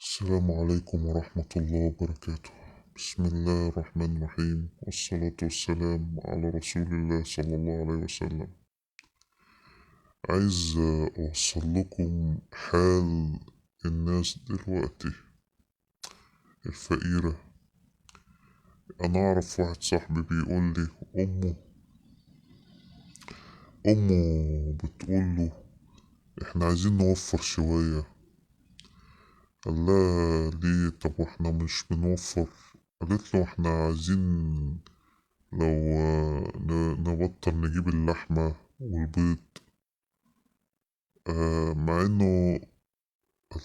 السلام عليكم ورحمة الله وبركاته. بسم الله الرحمن الرحيم، والصلاة والسلام على رسول الله صلى الله عليه وسلم. عايز أوصل لكم حال الناس دلوقتي الفقيرة. أنا أعرف واحد صاحبي بيقول لي أمه بتقول له إحنا عايزين نوفر شوية. قال لها ليه؟ طب وإحنا مش بنوفر؟ قالت له إحنا عايزين لو نبطل نجيب اللحمة والبيض. مع انه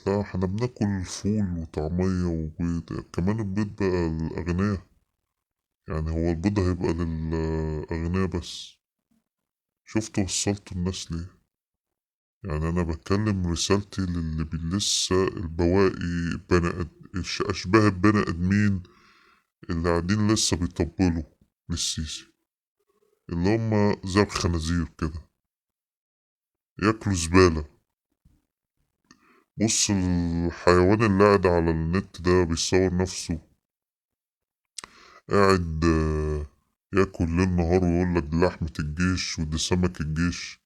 لا، احنا بناكل فول وطعمية وبيض، كمان البيض بقى للأغنياء. يعني هو البيض هيبقى للأغنياء بس؟ شفتوا وصلتوا الناس ليه؟ يعني أنا بتكلم رسالتي للي لسه البواقي أشباه البني آدمين اللي قاعدين لسه بيطبلوا للسيسي، اللي هما زي الخنازير كده، ياكلوا زبالة. بص، الحيوان اللي قاعد على النت ده بيصور نفسه قاعد ياكل ليل نهار ويقولك دي لحمة الجيش ودي سمك الجيش.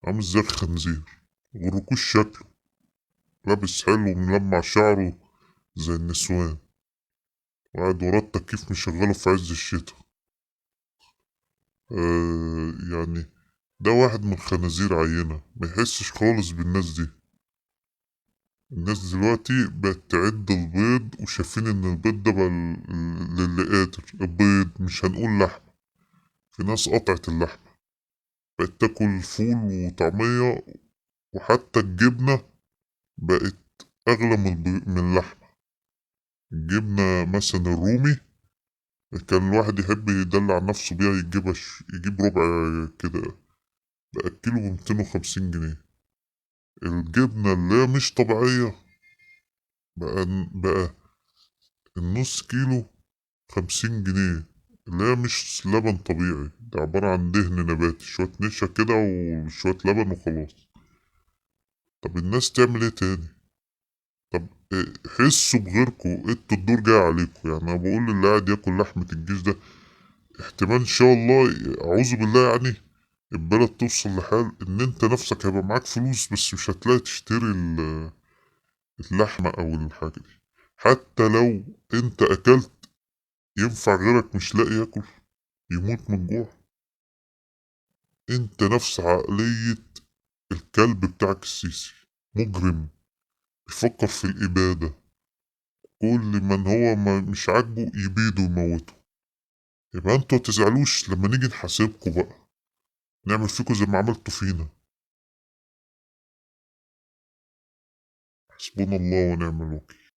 عامل زي الخنزير، والركوش شكله لابس حلو وملمع شعره زي النسوان، وقاعد وراه التكييف مشغله في عز الشتا. يعني ده واحد من الخنازير عينة ما يحسش خالص بالناس دي. الناس دلوقتي بقت تعد البيض وشايفين ان البيض ده بقى للي قادر. البيض مش هنقول لحمة، في ناس قطعت اللحمة بقت تاكل فول وطعمية، وحتى الجبنة بقت أغلى من اللحمة. الجبنة مثلا الرومي كان الواحد يحب يدلع نفسه بيها يجيب ربع كده، بقى الكيلو ب250 جنيه. الجبنة اللي هي مش طبيعية بقى النص كيلو 50 جنيه، اللي هي مش لبن طبيعي، ده عبارة عن دهن نباتي، شوية نشا كده وشوية لبن وخلاص. طب الناس تعمل ايه تاني؟ طب حسوا بغيركوا، انتوا الدور جاي عليكوا. يعني انا بقول اللي قاعد ياكل لحمة الجيش ده احتمال ان شاء الله، اعوذ بالله يعني، البلد توصل لحال ان انت نفسك هيبقى معاك فلوس بس مش هتلاقي تشتري اللحمة او الحاجة دي. حتى لو انت اكلت، ينفع غيرك مش لاقي ياكل يموت من جوع؟ انت نفس عقلية الكلب بتاعك السيسي، مجرم بيفكر في الإبادة. كل من هو ما مش عاجبه يبيده ويموته. يبقى انتوا متزعلوش لما نيجي نحاسبكوا بقى، نعمل فيكوا زي ما عملتوا فينا. حسبنا الله ونعم الوكيل.